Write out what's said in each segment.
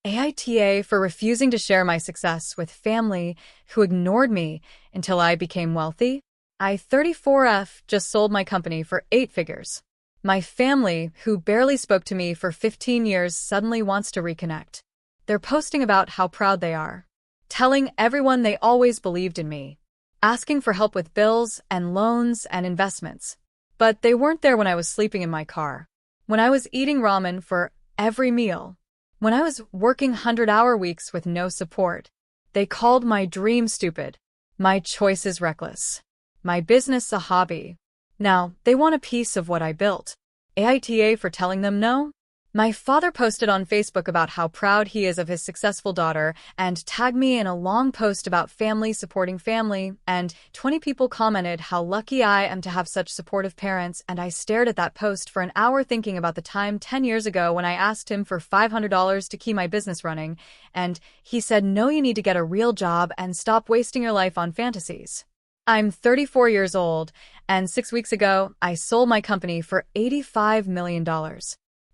AITA for refusing to share my success with family who ignored me until I became wealthy. I 34F just sold my company for 8 figures. My family, who barely spoke to me for 15 years, suddenly wants to reconnect. They're posting about how proud they are, telling everyone they always believed in me, asking for help with bills and loans and investments. But they weren't there when I was sleeping in my car, when I was eating ramen for every meal, when I was working 100-hour weeks with no support. They called my dream stupid, my choices reckless, my business a hobby. Now, they want a piece of what I built. AITA for telling them no? My father posted on Facebook about how proud he is of his successful daughter and tagged me in a long post about family supporting family, and 20 people commented how lucky I am to have such supportive parents, and I stared at that post for an hour thinking about the time 10 years ago when I asked him for $500 to keep my business running, and he said, "No, you need to get a real job and stop wasting your life on fantasies." I'm 34 years old, and 6 weeks ago, I sold my company for $85 million.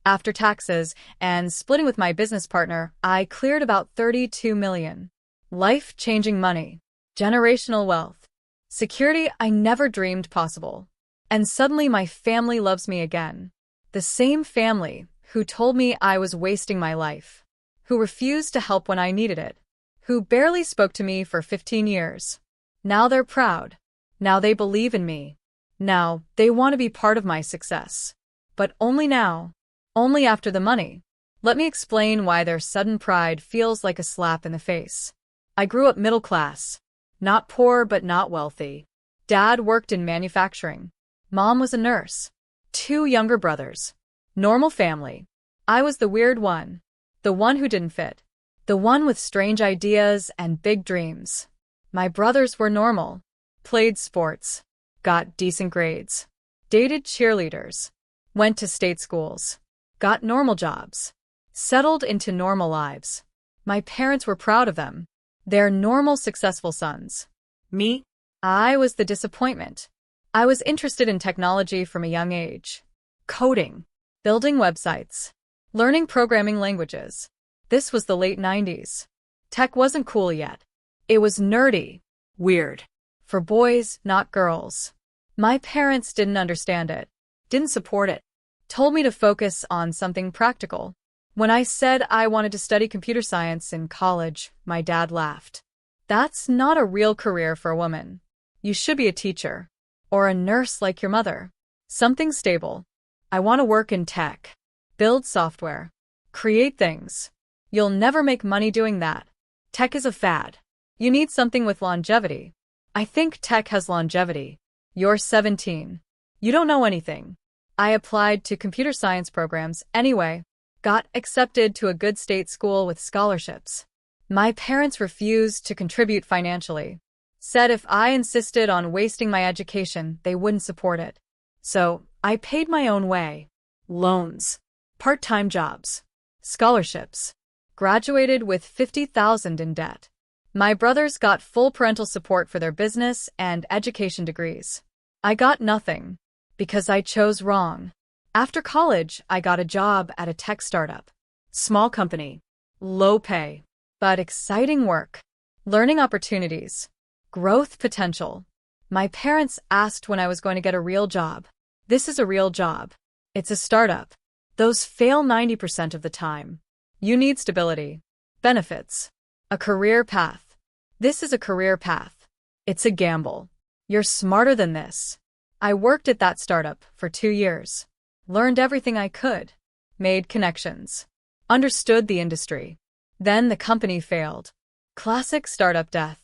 After taxes and splitting with my business partner, I cleared about $32 million. Life-changing money, generational wealth, security I never dreamed possible. And suddenly my family loves me again. The same family who told me I was wasting my life, who refused to help when I needed it, who barely spoke to me for 15 years. Now they're proud. Now they believe in me. Now they want to be part of my success. But only now. Only after the money. Let me explain why their sudden pride feels like a slap in the face. I grew up middle class. Not poor, but not wealthy. Dad worked in manufacturing. Mom was a nurse. 2 younger brothers. Normal family. I was the weird one. The one who didn't fit. The one with strange ideas and big dreams. My brothers were normal. Played sports. Got decent grades. Dated cheerleaders. Went to state schools. Got normal jobs. Settled into normal lives. My parents were proud of them. They're normal, successful sons. Me? I was the disappointment. I was interested in technology from a young age. Coding. Building websites. Learning programming languages. This was the late 90s. Tech wasn't cool yet. It was nerdy. Weird. For boys, not girls. My parents didn't understand it. Didn't support it. Told me to focus on something practical. When I said I wanted to study computer science in college, my dad laughed. That's not a real career for a woman. You should be a teacher. Or a nurse like your mother. Something stable. I want to work in tech. Build software. Create things. You'll never make money doing that. Tech is a fad. You need something with longevity. I think tech has longevity. You're 17. You don't know anything. I applied to computer science programs anyway. Got accepted to a good state school with scholarships. My parents refused to contribute financially. Said if I insisted on wasting my education, they wouldn't support it. So, I paid my own way. Loans. Part-time jobs. Scholarships. Graduated with $50,000 in debt. My brothers got full parental support for their business and education degrees. I got nothing. Because I chose wrong. After college, I got a job at a tech startup. Small company. Low pay. But exciting work. Learning opportunities. Growth potential. My parents asked when I was going to get a real job. This is a real job. It's a startup. Those fail 90% of the time. You need stability. Benefits. A career path. This is a career path. It's a gamble. You're smarter than this. I worked at that startup for 2 years. Learned everything I could. Made connections. Understood the industry. Then the company failed. Classic startup death.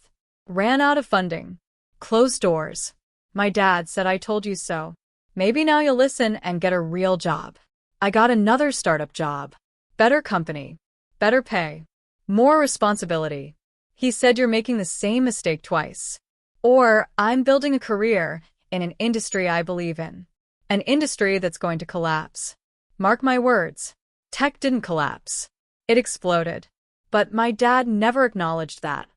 Ran out of funding. Closed doors. My dad said I told you so. Maybe now you'll listen and get a real job. I got another startup job. Better company. Better pay. More responsibility. He said you're making the same mistake twice. Or I'm building a career in an industry I believe in. An industry that's going to collapse. Mark my words. Tech didn't collapse. It exploded. But my dad never acknowledged that.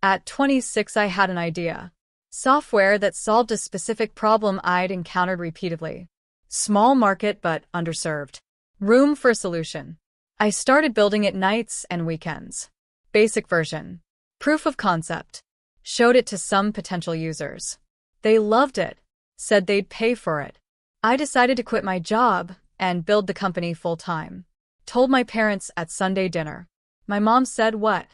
At 26, I had an idea. Software that solved a specific problem I'd encountered repeatedly. Small market but underserved. Room for a solution. I started building it nights and weekends. Basic version. Proof of concept. Showed it to some potential users. They loved it, said they'd pay for it. I decided to quit my job and build the company full-time. Told my parents at Sunday dinner. My mom said, "What?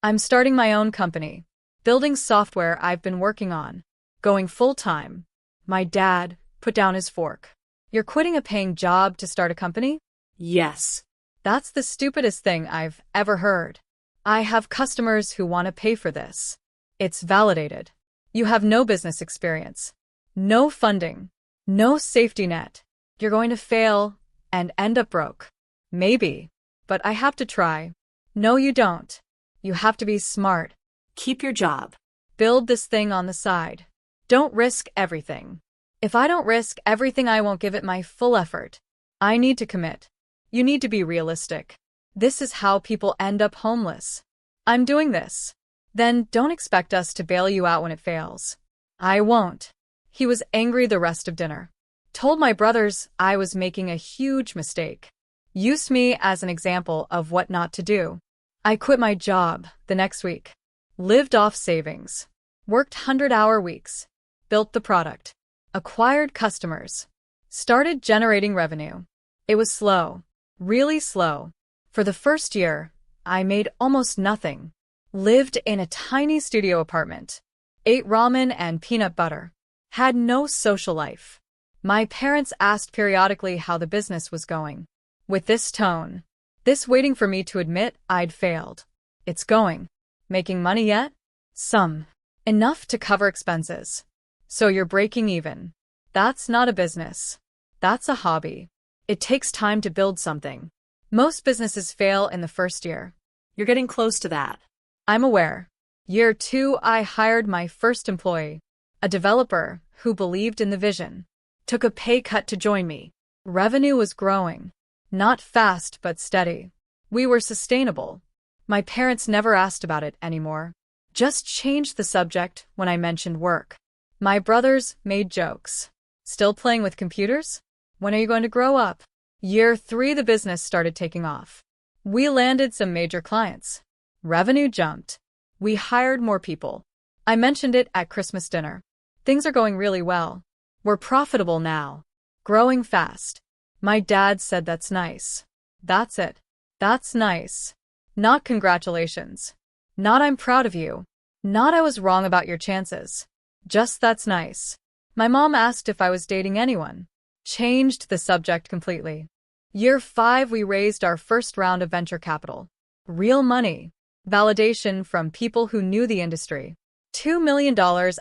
I'm starting my own company. Building software I've been working on. Going full-time." My dad put down his fork. "You're quitting a paying job to start a company?" Yes. "That's the stupidest thing I've ever heard. I have customers who want to pay for this. It's validated. You have no business experience. No funding. No safety net. You're going to fail and end up broke." "Maybe. But I have to try." "No, you don't. You have to be smart. Keep your job. Build this thing on the side. Don't risk everything." "If I don't risk everything, I won't give it my full effort. I need to commit." You need to be realistic. This is how people end up homeless. "I'm doing this." "Then don't expect us to bail you out when it fails." "I won't." He was angry the rest of dinner. Told my brothers I was making a huge mistake. Used me as an example of what not to do. I quit my job the next week. Lived off savings. Worked 100-hour weeks. Built the product. Acquired customers. Started generating revenue. It was slow. Really slow. For the first year, I made almost nothing. Lived in a tiny studio apartment. Ate ramen and peanut butter. Had no social life. My parents asked periodically how the business was going. With this tone. This waiting for me to admit I'd failed. "It's going. Making money yet?" "Some. Enough to cover expenses." "So you're breaking even." "That's not a business. That's a hobby. It takes time to build something. Most businesses fail in the first year." You're getting close to that. "I'm aware." Year 2, I hired my first employee, a developer who believed in the vision. Took a pay cut to join me. Revenue was growing. Not fast, but steady. We were sustainable. My parents never asked about it anymore. Just changed the subject when I mentioned work. My brothers made jokes. "Still playing with computers? When are you going to grow up?" Year 3, the business started taking off. We landed some major clients. Revenue jumped. We hired more people. I mentioned it at Christmas dinner. "Things are going really well. We're profitable now. Growing fast." My dad said, "That's nice." "That's it. That's nice." Not "Congratulations." Not "I'm proud of you." Not "I was wrong about your chances." Just "That's nice." My mom asked if I was dating anyone. Changed the subject completely. Year 5, we raised our first round of venture capital. Real money. Validation from people who knew the industry. $2 million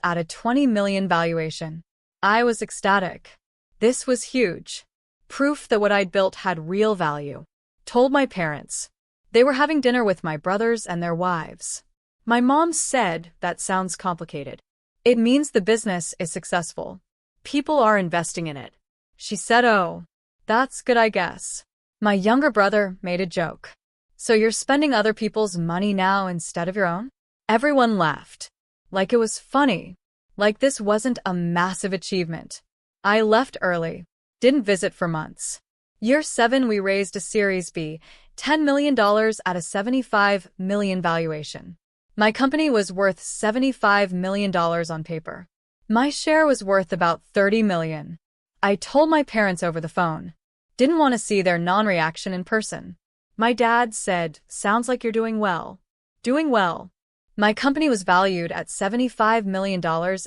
at a $20 million valuation. I was ecstatic. This was huge. Proof that what I'd built had real value. Told my parents. They were having dinner with my brothers and their wives. My mom said, "That sounds complicated. It means the business is successful. People are investing in it." She said, "Oh, that's good, I guess." My younger brother made a joke. "So you're spending other people's money now instead of your own?" Everyone laughed. Like it was funny. Like this wasn't a massive achievement. I left early. Didn't visit for months. Year 7, we raised a Series B, $10 million at a $75 million valuation. My company was worth $75 million on paper. My share was worth about $30 million. I told my parents over the phone. Didn't want to see their non-reaction in person. My dad said, "Sounds like you're doing well." Doing well. My company was valued at $75 million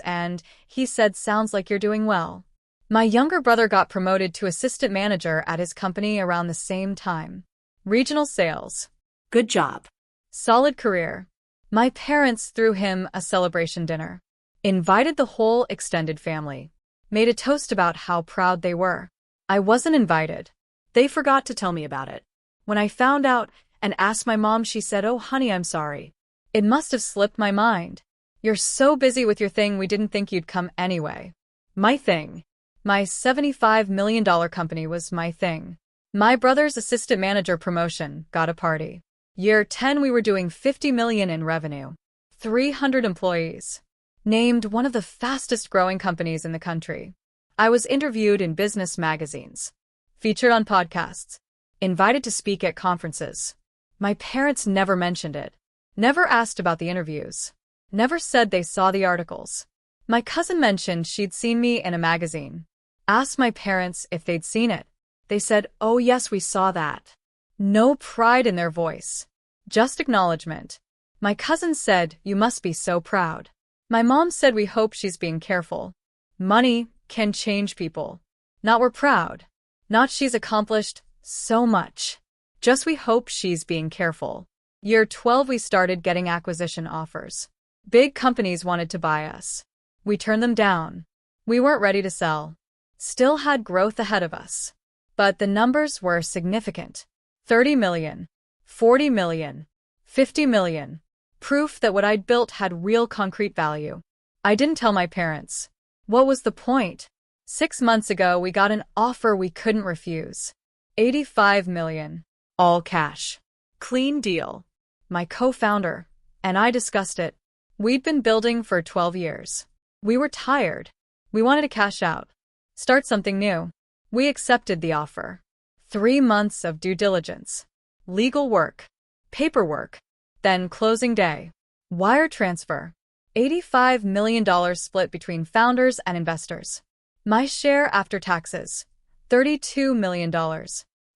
and he said, "Sounds like you're doing well." My younger brother got promoted to assistant manager at his company around the same time. Regional sales. Good job. Solid career. My parents threw him a celebration dinner. Invited the whole extended family. Made a toast about how proud they were. I wasn't invited. They forgot to tell me about it. When I found out and asked my mom, she said, "Oh, honey, I'm sorry. It must have slipped my mind. You're so busy with your thing, we didn't think you'd come anyway." My thing. My $75 million company was my thing. My brother's assistant manager promotion got a party. Year 10, we were doing $50 million in revenue. 300 employees. Named one of the fastest growing companies in the country. I was interviewed in business magazines. Featured on podcasts. Invited to speak at conferences. My parents never mentioned it. Never asked about the interviews. Never said they saw the articles. My cousin mentioned she'd seen me in a magazine. Asked my parents if they'd seen it. They said, "Oh yes, we saw that." No pride in their voice. Just acknowledgement. My cousin said, "You must be so proud." My mom said we hope she's being careful. Money can change people. Not we're proud. Not she's accomplished so much. Just we hope she's being careful. Year 12 we started getting acquisition offers. Big companies wanted to buy us. We turned them down. We weren't ready to sell. Still had growth ahead of us. But the numbers were significant. 30 million, 40 million, 50 million. Proof that what I'd built had real concrete value. I didn't tell my parents. What was the point? 6 months ago we got an offer we couldn't refuse. 85 million. All cash. Clean deal. My co-founder and I discussed it. We'd been building for 12 years. We were tired. We wanted to cash out. Start something new. We accepted the offer. 3 months of due diligence. Legal work. Paperwork. Then closing day. Wire transfer. $85 million split between founders and investors. My share after taxes. $32 million.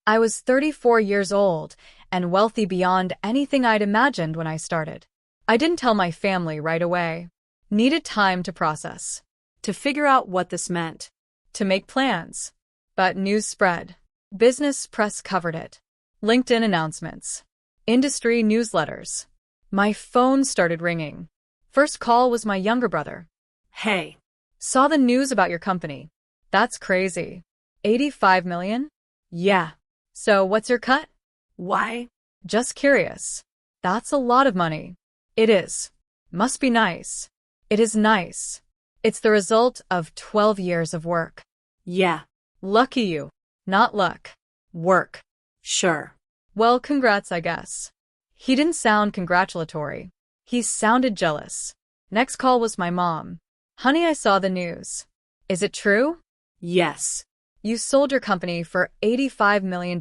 I was 34 years old and wealthy beyond anything I'd imagined when I started. I didn't tell my family right away. Needed time to process. To figure out what this meant. To make plans. But news spread. Business press covered it. LinkedIn announcements. Industry newsletters. My phone started ringing. First call was my younger brother. "Hey. Saw the news about your company. That's crazy. 85 million? Yeah. So what's your cut?" "Why?" "Just curious." "That's a lot of money." "It is. Must be nice." "It is nice. It's the result of 12 years of work." "Yeah." "Lucky you." "Not luck. Work." "Sure." "Well, congrats, I guess." He didn't sound congratulatory. He sounded jealous. Next call was my mom. "Honey, I saw the news. Is it true?" "Yes." "You sold your company for $85 million?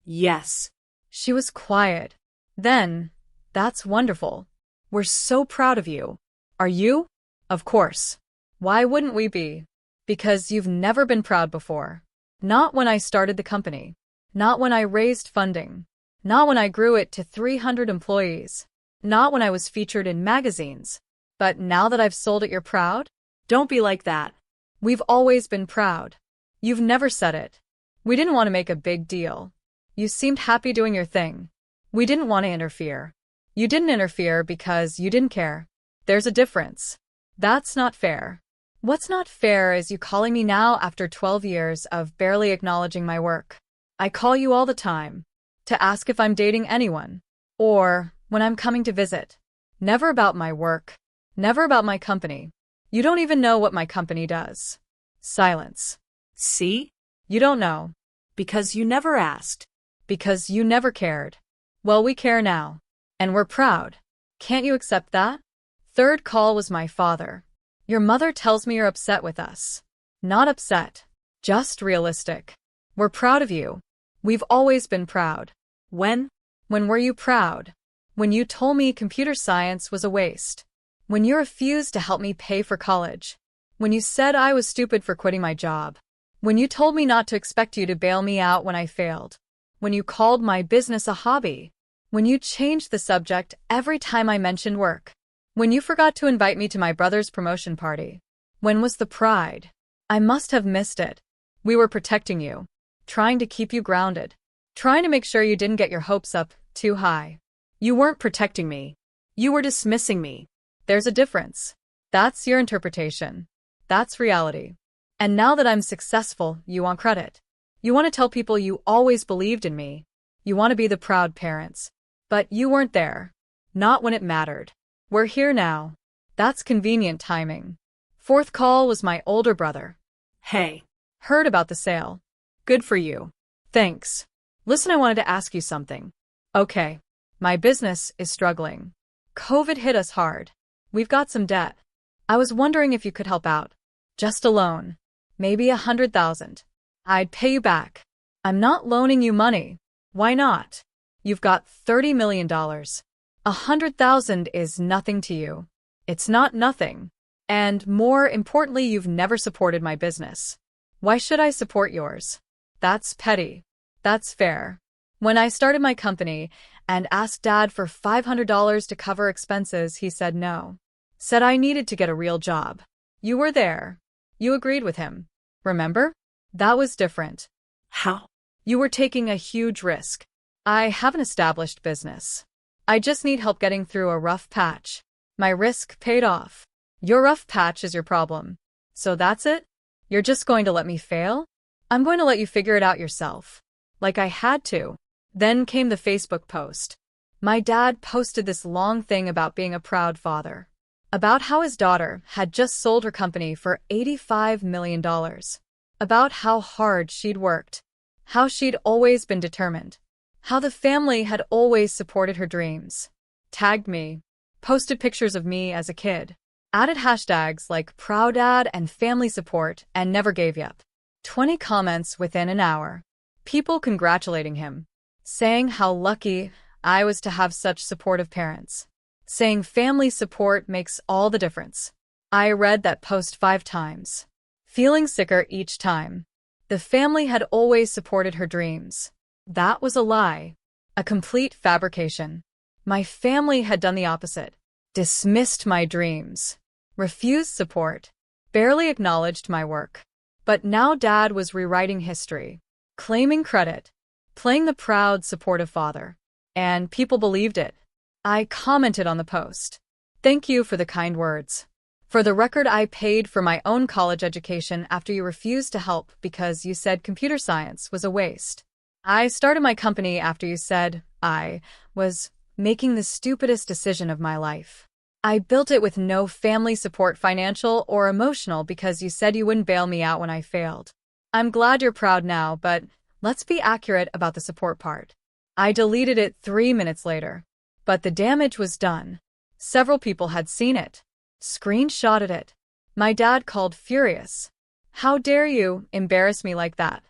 "Yes." She was quiet. Then, "That's wonderful. We're so proud of you." "Are you?" "Of course. Why wouldn't we be?" "Because you've never been proud before. Not when I started the company. Not when I raised funding. Not when I grew it to 300 employees. Not when I was featured in magazines. But now that I've sold it, you're proud?" "Don't be like that." "We've always been proud. You've never said it. We didn't want to make a big deal. You seemed happy doing your thing. We didn't want to interfere. You didn't interfere because you didn't care. There's a difference. That's not fair." "What's not fair is you calling me now after 12 years of barely acknowledging my work. I call you all the time. To ask if I'm dating anyone. Or when I'm coming to visit. Never about my work. Never about my company. You don't even know what my company does." Silence. "See? You don't know. Because you never asked. Because you never cared. Well, we care now. And we're proud. Can't you accept that?" Third call was my father. "Your mother tells me you're upset with us." "Not upset. Just realistic. We're proud of you. We've always been proud." "When?" "When were you proud? When you told me computer science was a waste. When you refused to help me pay for college. When you said I was stupid for quitting my job. When you told me not to expect you to bail me out when I failed. When you called my business a hobby. When you changed the subject every time I mentioned work. When you forgot to invite me to my brother's promotion party. When was the pride? I must have missed it. We were protecting you. Trying to keep you grounded. Trying to make sure you didn't get your hopes up too high. You weren't protecting me. You were dismissing me. There's a difference. That's your interpretation. That's reality. And now that I'm successful, you want credit. You want to tell people you always believed in me. You want to be the proud parents. But you weren't there. Not when it mattered. We're here now. That's convenient timing." Fourth call was my older brother. "Hey. Heard about the sale. Good for you. Thanks. Listen, I wanted to ask you something." "Okay. My business is struggling. COVID hit us hard. We've got some debt. I was wondering if you could help out. Just a loan. Maybe 100,000. I'd pay you back. I'm not loaning you money. Why not? You've got $30 million. 100,000 is nothing to you. It's not nothing. And more importantly, you've never supported my business. Why should I support yours? That's petty. That's fair. When I started my company and asked Dad for $500 to cover expenses, he said no. Said I needed to get a real job. You were there. You agreed with him. Remember? That was different. How? You were taking a huge risk. I have an established business. I just need help getting through a rough patch. My risk paid off. Your rough patch is your problem. So that's it? You're just going to let me fail? I'm going to let you figure it out yourself. Like I had to. Then came the Facebook post. My dad posted this long thing about being a proud father. About how his daughter had just sold her company for $85 million. About how hard she'd worked. How she'd always been determined. How the family had always supported her dreams. Tagged me. Posted pictures of me as a kid. Added hashtags like Proud Dad and Family Support and never gave up. 20 comments within an hour. People congratulating him. Saying how lucky I was to have such supportive parents. Saying family support makes all the difference. I read that post 5 times. Feeling sicker each time. The family had always supported her dreams. That was a lie. A complete fabrication. My family had done the opposite. Dismissed my dreams. Refused support. Barely acknowledged my work. But now Dad was rewriting history. Claiming credit. Playing the proud, supportive father. And people believed it. I commented on the post. Thank you for the kind words. For the record, I paid for my own college education after you refused to help because you said computer science was a waste. I started my company after you said I was making the stupidest decision of my life. I built it with no family support, financial or emotional, because you said you wouldn't bail me out when I failed. I'm glad you're proud now, but let's be accurate about the support part. I deleted it 3 minutes later. But the damage was done. Several people had seen it. Screenshotted it. My dad called furious. How dare you embarrass me like that?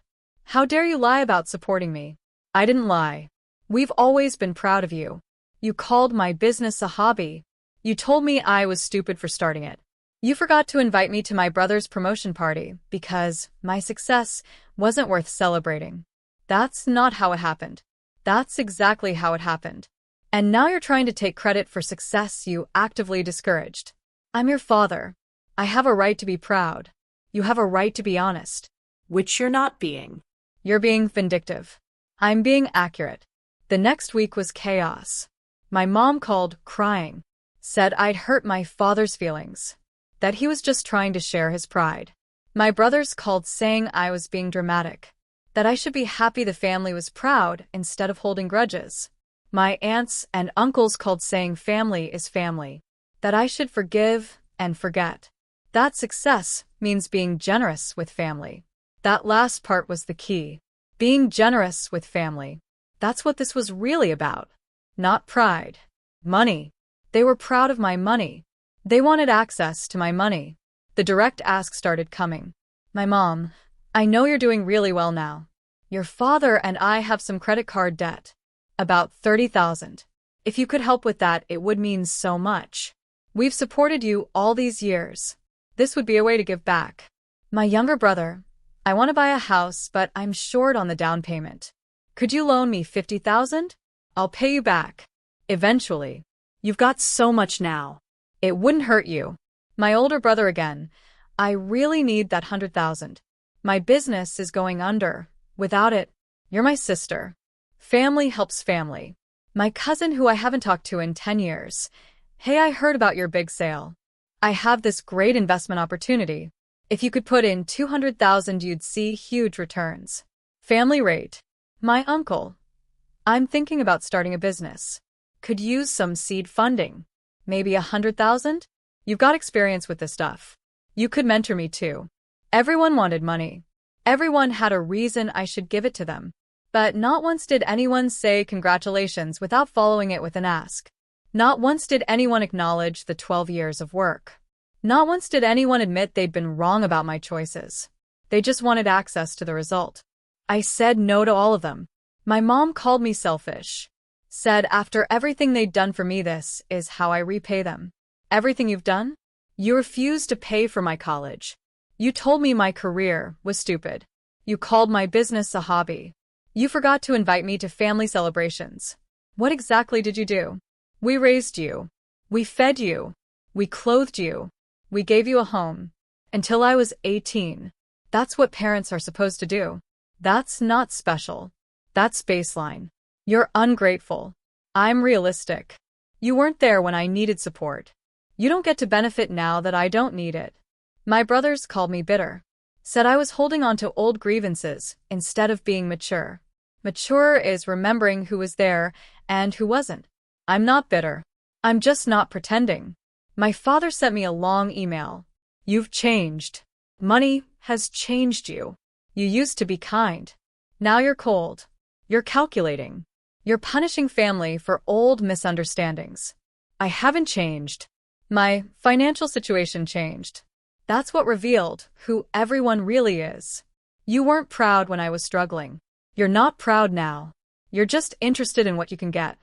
How dare you lie about supporting me? I didn't lie. We've always been proud of you. You called my business a hobby. You told me I was stupid for starting it. You forgot to invite me to my brother's promotion party because my success wasn't worth celebrating. That's not how it happened. That's exactly how it happened. And now you're trying to take credit for success you actively discouraged. I'm your father. I have a right to be proud. You have a right to be honest. Which you're not being. You're being vindictive. I'm being accurate. The next week was chaos. My mom called, crying. Said I'd hurt my father's feelings. That he was just trying to share his pride. My brothers called saying I was being dramatic. That I should be happy the family was proud instead of holding grudges. My aunts and uncles called saying family is family. That I should forgive and forget. That success means being generous with family. That last part was the key. Being generous with family. That's what this was really about. Not pride. Money. They were proud of my money. They wanted access to my money. The direct ask started coming. My mom, I know you're doing really well now. Your father and I have some credit card debt. About 30,000. If you could help with that, it would mean so much. We've supported you all these years. This would be a way to give back. My younger brother, I want to buy a house, but I'm short on the down payment. Could you loan me 50,000? I'll pay you back. Eventually. You've got so much now. It wouldn't hurt you. My older brother again. I really need that 100,000. My business is going under. Without it, you're my sister. Family helps family. My cousin who I haven't talked to in 10 years. Hey, I heard about your big sale. I have this great investment opportunity. If you could put in 200,000, you'd see huge returns. Family rate. My uncle. I'm thinking about starting a business. Could use some seed funding. Maybe 100,000? You've got experience with this stuff. You could mentor me too. Everyone wanted money. Everyone had a reason I should give it to them. But not once did anyone say congratulations without following it with an ask. Not once did anyone acknowledge the 12 years of work. Not once did anyone admit they'd been wrong about my choices. They just wanted access to the result. I said no to all of them. My mom called me selfish. Said after everything they'd done for me, this is how I repay them. Everything you've done? You refused to pay for my college. You told me my career was stupid. You called my business a hobby. You forgot to invite me to family celebrations. What exactly did you do? We raised you. We fed you. We clothed you. We gave you a home. Until I was 18. That's what parents are supposed to do. That's not special. That's baseline. You're ungrateful. I'm realistic. You weren't there when I needed support. You don't get to benefit now that I don't need it. My brothers called me bitter. Said I was holding on to old grievances instead of being mature. Mature is remembering who was there and who wasn't. I'm not bitter. I'm just not pretending. My father sent me a long email. You've changed. Money has changed you. You used to be kind. Now you're cold. You're calculating. You're punishing family for old misunderstandings. I haven't changed. My financial situation changed. That's what revealed who everyone really is. You weren't proud when I was struggling. You're not proud now. You're just interested in what you can get.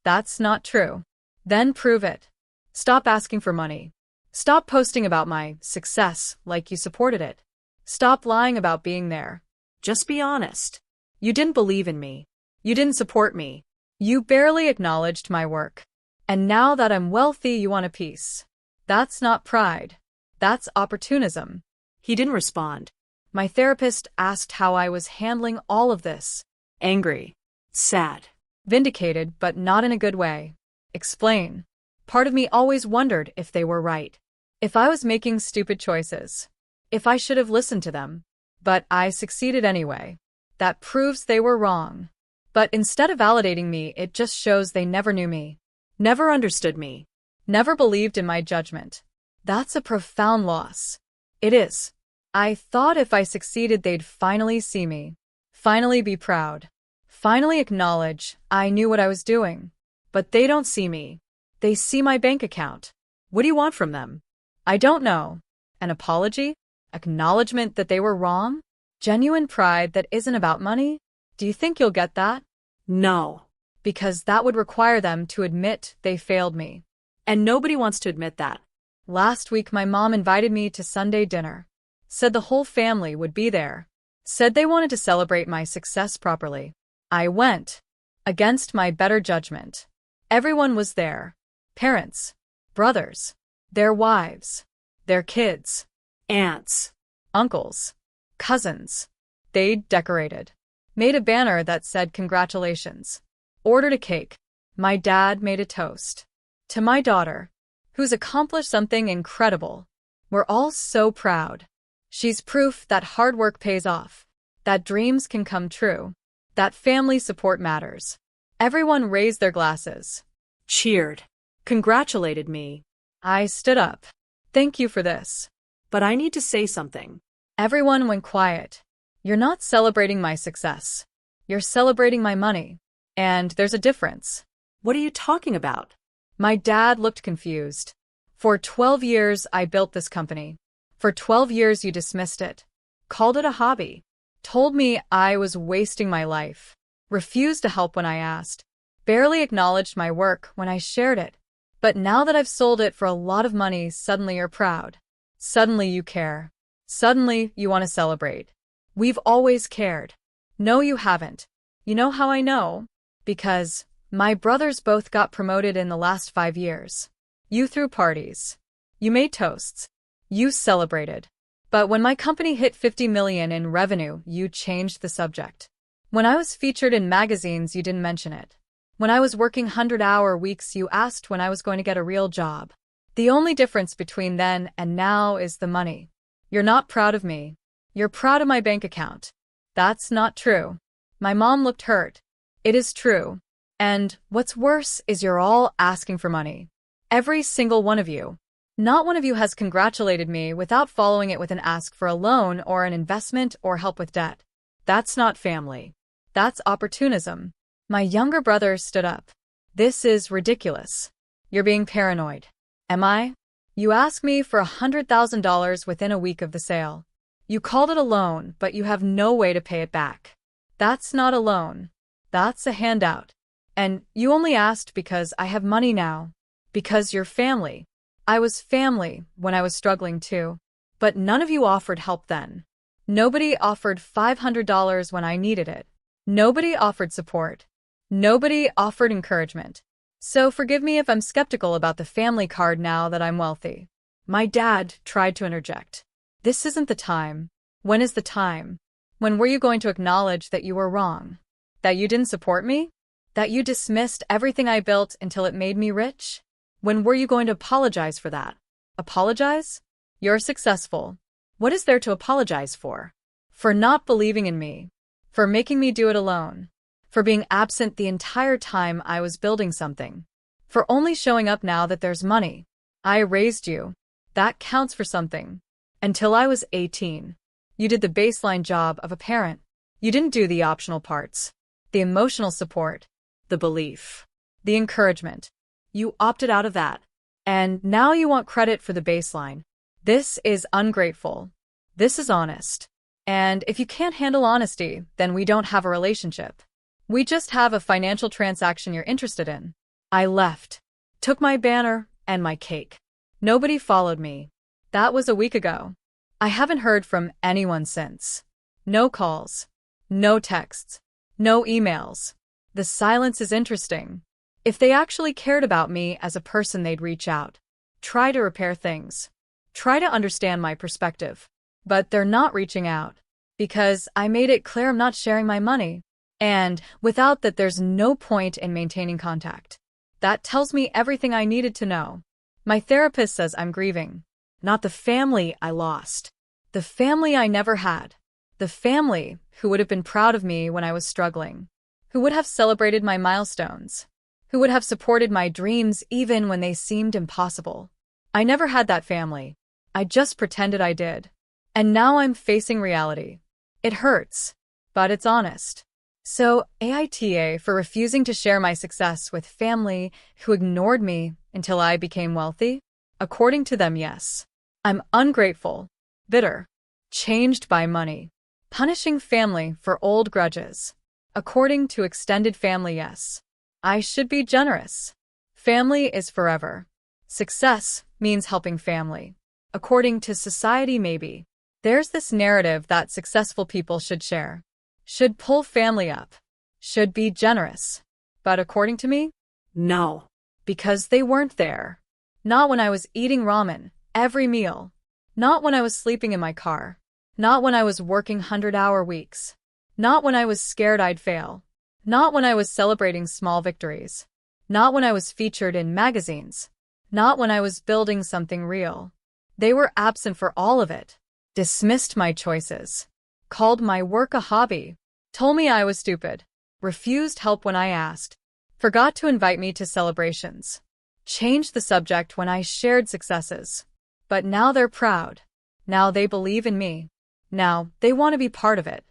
That's not true. Then prove it. Stop asking for money. Stop posting about my success like you supported it. Stop lying about being there. Just be honest. You didn't believe in me. You didn't support me. You barely acknowledged my work. And now that I'm wealthy, you want a piece. That's not pride. That's opportunism. He didn't respond. My therapist asked how I was handling all of this. Angry. Sad. Vindicated, but not in a good way. Explain. Part of me always wondered if they were right. If I was making stupid choices. If I should have listened to them. But I succeeded anyway. That proves they were wrong. But instead of validating me, it just shows they never knew me. Never understood me. Never believed in my judgment. That's a profound loss. It is. I thought if I succeeded, they'd finally see me. Finally be proud. Finally acknowledge I knew what I was doing. But they don't see me. They see my bank account. What do you want from them? I don't know. An apology? Acknowledgement that they were wrong? Genuine pride that isn't about money? Do you think you'll get that? No. Because that would require them to admit they failed me. And nobody wants to admit that. Last week my mom invited me to Sunday dinner. Said the whole family would be there. Said they wanted to celebrate my success properly. I went. Against my better judgment. Everyone was there. Parents. Brothers. Their wives. Their kids. Aunts. Uncles. Cousins. They decorated. Made a banner that said congratulations. Ordered a cake. My dad made a toast. To my daughter, who's accomplished something incredible. We're all so proud. She's proof that hard work pays off. That dreams can come true. That family support matters. Everyone raised their glasses. Cheered. Congratulated me. I stood up. Thank you for this. But I need to say something. Everyone went quiet. You're not celebrating my success. You're celebrating my money. And there's a difference. What are you talking about? My dad looked confused. For 12 years, I built this company. For 12 years, you dismissed it. Called it a hobby. Told me I was wasting my life. Refused to help when I asked. Barely acknowledged my work when I shared it. But now that I've sold it for a lot of money, suddenly you're proud. Suddenly you care. Suddenly you want to celebrate. We've always cared. No, you haven't. You know how I know? Because my brothers both got promoted in the last 5 years. You threw parties. You made toasts. You celebrated. But when my company hit 50 million in revenue, you changed the subject. When I was featured in magazines, you didn't mention it. When I was working 100-hour weeks, you asked when I was going to get a real job. The only difference between then and now is the money. You're not proud of me. You're proud of my bank account. That's not true. My mom looked hurt. It is true. And what's worse is you're all asking for money. Every single one of you. Not one of you has congratulated me without following it with an ask for a loan or an investment or help with debt. That's not family. That's opportunism. My younger brother stood up. This is ridiculous. You're being paranoid. Am I? You asked me for $100,000 within a week of the sale. You called it a loan, but you have no way to pay it back. That's not a loan. That's a handout. And you only asked because I have money now. Because you're family. I was family when I was struggling too. But none of you offered help then. Nobody offered $500 when I needed it. Nobody offered support. Nobody offered encouragement. So forgive me if I'm skeptical about the family card now that I'm wealthy. My dad tried to interject. This isn't the time. When is the time? When were you going to acknowledge that you were wrong? That you didn't support me? That you dismissed everything I built until it made me rich? When were you going to apologize for that? Apologize? You're successful. What is there to apologize for? For not believing in me. For making me do it alone. For being absent the entire time I was building something. For only showing up now that there's money. I raised you. That counts for something. Until I was 18. You did the baseline job of a parent. You didn't do the optional parts. The emotional support. The belief. The encouragement. You opted out of that. And now you want credit for the baseline. This is ungrateful. This is honest. And if you can't handle honesty, then we don't have a relationship. We just have a financial transaction you're interested in. I left. Took my banner and my cake. Nobody followed me. That was a week ago. I haven't heard from anyone since. No calls. No texts. No emails. The silence is interesting. If they actually cared about me as a person, they'd reach out. Try to repair things. Try to understand my perspective. But they're not reaching out. Because I made it clear I'm not sharing my money. And without that, there's no point in maintaining contact. That tells me everything I needed to know. My therapist says I'm grieving. Not the family I lost. The family I never had. The family who would have been proud of me when I was struggling. Who would have celebrated my milestones. Who would have supported my dreams even when they seemed impossible. I never had that family. I just pretended I did. And now I'm facing reality. It hurts, but it's honest. So, AITA for refusing to share my success with family who ignored me until I became wealthy? According to them, yes. I'm ungrateful, bitter, changed by money, punishing family for old grudges. According to extended family, yes. I should be generous. Family is forever. Success means helping family. According to society, maybe. There's this narrative that successful people should share. Should pull family up. Should be generous. But according to me, no. Because they weren't there. Not when I was eating ramen every meal. Not when I was sleeping in my car. Not when I was working 100-hour weeks. Not when I was scared I'd fail. Not when I was celebrating small victories. Not when I was featured in magazines. Not when I was building something real. They were absent for all of it. Dismissed my choices. Called my work a hobby. Told me I was stupid. Refused help when I asked. Forgot to invite me to celebrations. Changed the subject when I shared successes. But now they're proud. Now they believe in me. Now they want to be part of it.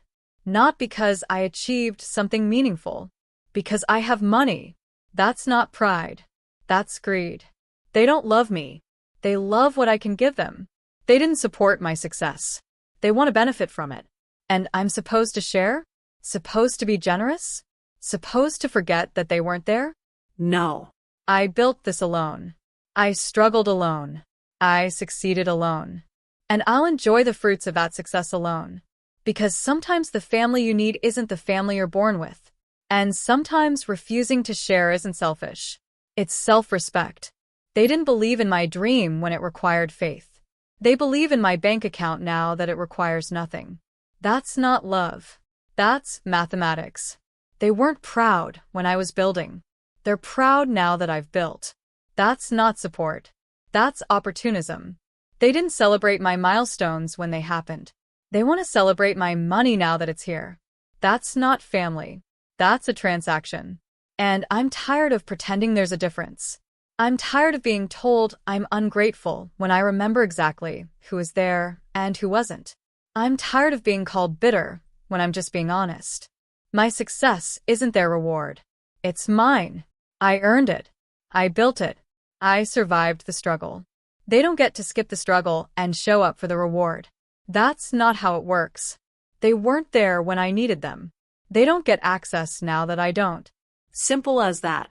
Not because I achieved something meaningful. Because I have money. That's not pride. That's greed. They don't love me. They love what I can give them. They didn't support my success. They want to benefit from it. And I'm supposed to share? Supposed to be generous? Supposed to forget that they weren't there? No. I built this alone. I struggled alone. I succeeded alone. And I'll enjoy the fruits of that success alone. Because sometimes the family you need isn't the family you're born with. And sometimes refusing to share isn't selfish. It's self-respect. They didn't believe in my dream when it required faith. They believe in my bank account now that it requires nothing. That's not love. That's mathematics. They weren't proud when I was building. They're proud now that I've built. That's not support. That's opportunism. They didn't celebrate my milestones when they happened. They want to celebrate my money now that it's here. That's not family. That's a transaction. And I'm tired of pretending there's a difference. I'm tired of being told I'm ungrateful when I remember exactly who was there and who wasn't. I'm tired of being called bitter when I'm just being honest. My success isn't their reward. It's mine. I earned it. I built it. I survived the struggle. They don't get to skip the struggle and show up for the reward. That's not how it works. They weren't there when I needed them. They don't get access now that I don't. Simple as that.